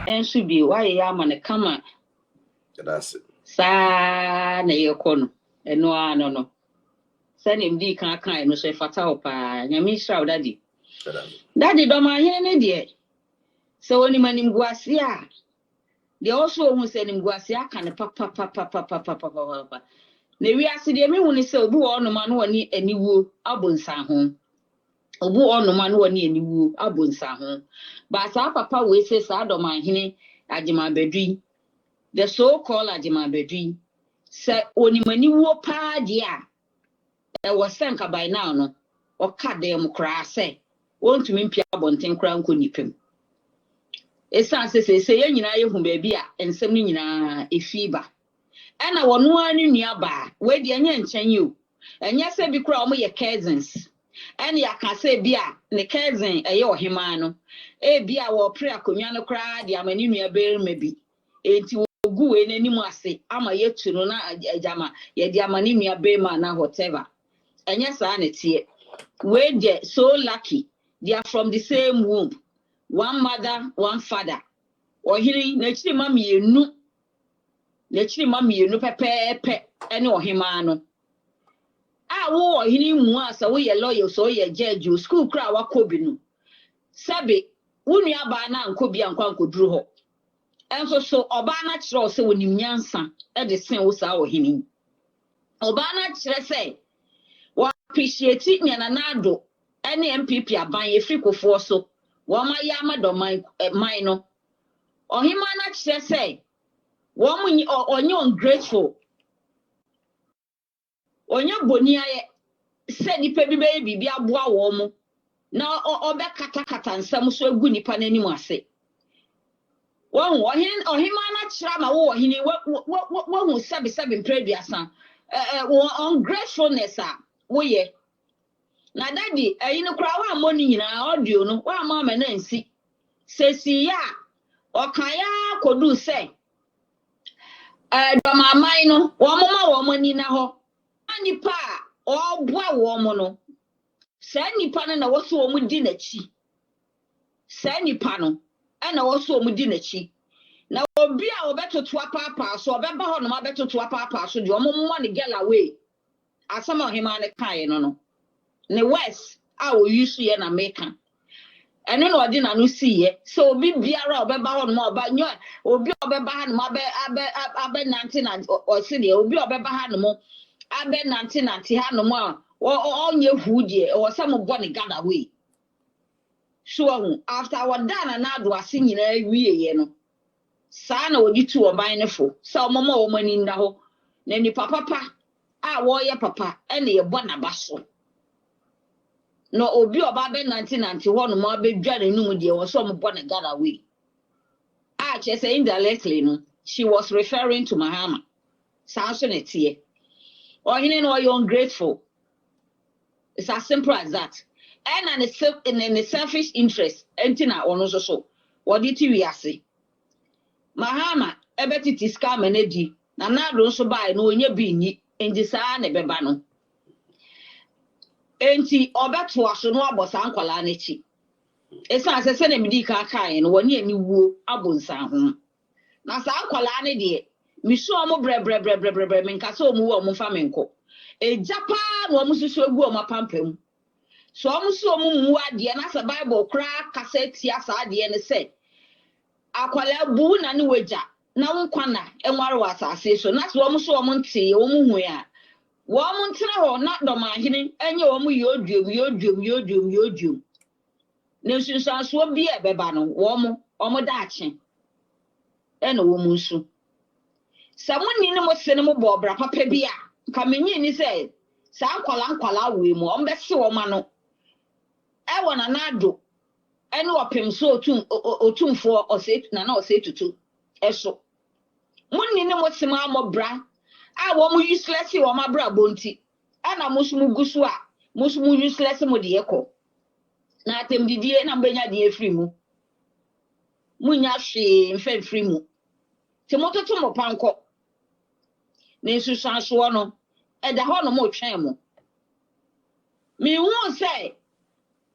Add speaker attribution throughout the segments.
Speaker 1: and should be why yam and a kama.
Speaker 2: That's it.
Speaker 1: Sa na yokono. And no. Send him D can't kind no say fatal pa. Yamisha daddy. Daddy don't mind any dear. So when him and him guasia. They also who send him guasia can papa. Ne we ase de me hunu se obu ono ma no woni aniwu abonsa ho obu ono ma no woni aniwu abonsa ho ba sa papa we se sa do man hene agema badui the so called agema badui se onimaniwu pa de a e wo senka by now no o ka dem kra se wontumi mpia abonten kra nko nipem esa se ye nyina ye hu ba bi a ensem ni nyina efiba ena wonu anu nuaba we de anya nchen yi o enya se bi kura omo ye cousins ena ya ka se bi a ne cousin eye ohema no e bi a wo pre akonwa no kura de amani nuaba mebi enti ogu we nanimu ase ama ye tunu na ajama ye de amani nuaba ma na whatever enya sa na tie we de so lucky they are from the same womb, one mother one father ohiri na chiri mami enu Nechiri mami no pepe ene ohima no a wo ohini mu asa wo ye lawyer so ye judge school kra wakobi no sabe wunu aba na ankobi ankwa ankoduru ho enso so oba na kire se wonim nyansa e de sen wo sa ohini oba na kire se wa appreciate nyana nado ene MPP aban ye frikofo so wo ma ya madoman man no ohima na kire se woman onye ungrateful onye boni aye se nipa bi be bibia aboa wo mo na obe kata nsam so agu nipa nani mu ase won ohima na kira ma wo ohini wo hu sabi mpreduasa ungratefulness a wo ye na daddy ayi no kra wa mo ni nyina audio no wa ma ma na nsi sesi ya okaya kodu se mamai no womoma womani na ho anipa obua womo no sa nipa no na woso omu di nachi sa nipa no na woso omu di nachi na obi a obetoto apapa so obeba ho no mabetoto apapa so de omommo ne gala we asama ohima ne kai no ne west a wo yusu ye na meka ene no odi na no siye so obi biara obeba ho no oba nyo obi obeba ha no abe 19 o se de obi obeba ha no abe 19 ha no a onye hudie o se mo bone gada we so after our dana na do ase nyina wiye ye no sa na odi tu oban ne fo sa omoma o mani nda ho na ni papa a wo ye papa ene ye bona baso no obi oba be 1991 no ma be dwa ne num de wo so mo bone gada we she say indirectly no she was referring to Mahama so ne tie ohine no you ungrateful it's as simple as that and in a selfish interest entina ono so what did we ase Mahama ebetiti scam enedi na do so bai no onye bi ni endi saa ne beba no enti obeto aso no abosa ankwala na chi esa asese na midi ka kai no woni ani wuo abonsan ho na saa ankwala ne de misu omo bre menka so omo wo omo fa menko ejapa no omo susu egu omo pampam so omo su omo mu ade na sa bible kra cassette ya sa ade ne se akwala bu na ne waja na nkwana enware wasase so na so omo ntie omo hu ya wo ntra ho na do ma hini enye omo yodwum ne sunsan so bi e beba no wo omo daache ena wo mu nsu samuni ne mo se ne mo bo bra papa bi a ka menyi ni se sa nkwala we mu ombe se wo ma no e wona na do ene opem so otumfo ose tutu eso munni ne mo se ma mo bra a wo mu useless wo ma bra bonti ana musumu gusu a musumu useless mo de yeko na atem didie na mbenya de free mu munya hwe mfa free mu ti mototo mo panko na nsusanso no e da ho no mo twen mo me hu say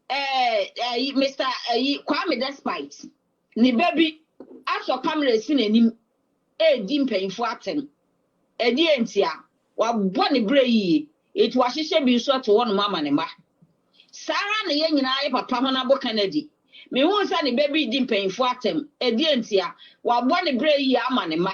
Speaker 1: Mr. Kwame Despite ni baby aso camera si nanim di mpanyimfo atem edi entia wa bone breyi eti wa hihye bi so to won mama ne ma saa na ye nyina ye papa ho na bo Kennedy me hu sa ne baby di mpanyimfo atem edi entia wa bone breyi ama ne ma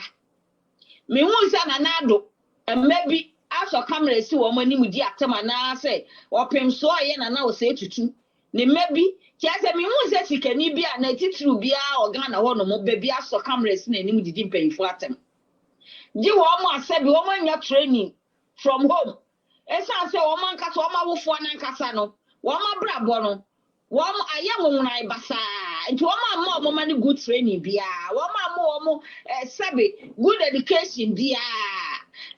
Speaker 1: me hu sa na nado maybe aso camera si wo manim di atem na say opem so ye na na wo se tutu ne maybe kiase me hu sa sikani bi a na titru bi a organ na ho no mo baby aso camera si na nim di mpanyimfo atem Ji woman said woman your training from home. Esa say woman kasa woman wofo na nkasa no. Woman brabo no. Woman ayam na ibasa. Nti woman mo mama good training bia. Woman mo sabe good education bia.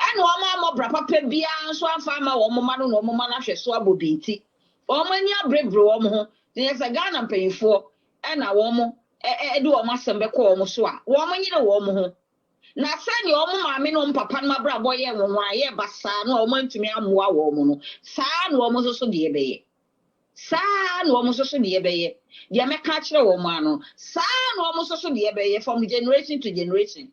Speaker 1: And woman mo bra papa bia so afa ma woman ma no woman na hwe so abobinti. Woman nya brebro woman ho. Dey say Ghana mpanyfo e na woman e de woman sembe ko woman so a. Woman nyine woman ho. Na sani omo maame no papa no mabrabo ye wonwa ye basa no omo ntumi amoa wo mo no saa no omo so de ebeye saa no omo so de ebeye de meka kire wo mo ano saa no omo so de ebeye from generation to generation.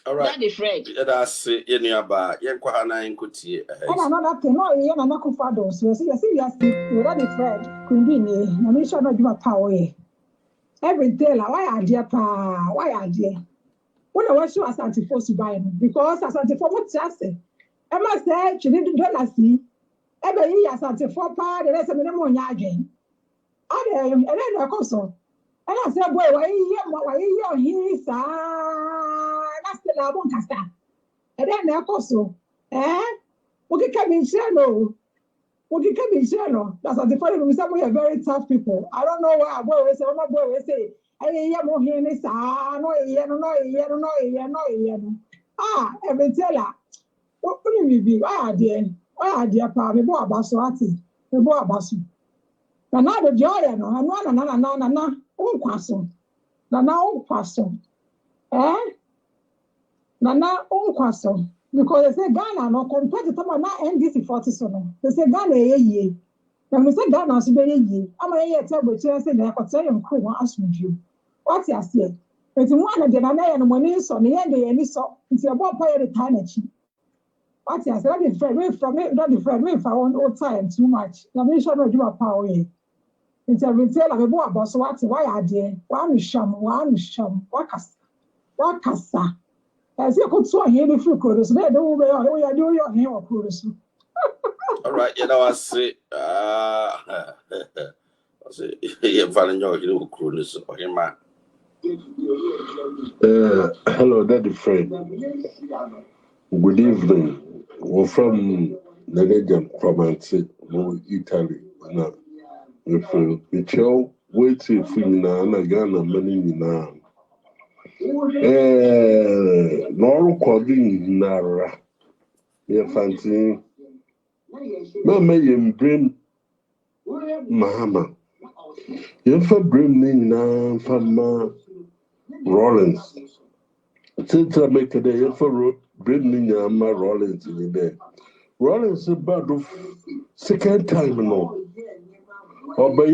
Speaker 2: All right,
Speaker 1: that is Fred
Speaker 2: that's ye nuaba ye kwa hana nkotie
Speaker 3: another thing no ye na nakufado so yes that is Fred kundi ni na me sure no duma power every day la why are there when I was sure as anti-force to buy because as anti-force what just say I must say she didn't do see every year as anti-force part the rest of the money again and then I come so and I said boy why you he that's the labon casta and then I come so okay come in share no that's anti-force we say we are very tough people I don't know why boy we say every teller. What do you be? Why are dear pa? Me bo abaso ati. Me bo abaso. Na na the joy no. Anu na. Unkwaso. Na unkwaso. Na unkwaso. Because they say Ghana no compared to someone na NDC 40 so no. They say Ghana ye. Na me say Ghana so be ye. Ama ye table chair say na kwatsa yem ko wan asumdwu. What you say? It's one of the Nana and money so near the any so it's about pay the time. What you say? That is friend from it, not the friend if I want all time too much. The mission of your power. It's a retail of a boy boss. Why are they? One sham, what cassa. As you could so hear the fruit chorus, they don't we are doing your hair or chorus.
Speaker 2: All right, you know I say I say you find your little chorus or him.
Speaker 4: Hello, Daddy Fred. Good evening. We're from Nagajan, Province, Italy. Now, if we show waiting for you now, and again, I'm money now. No calling Nara. You fancy? Mama, you bring Mahama. You for bring now from Rollins. Since I make a day for bringing my Rollins in there. Rollins about the second time no. Or by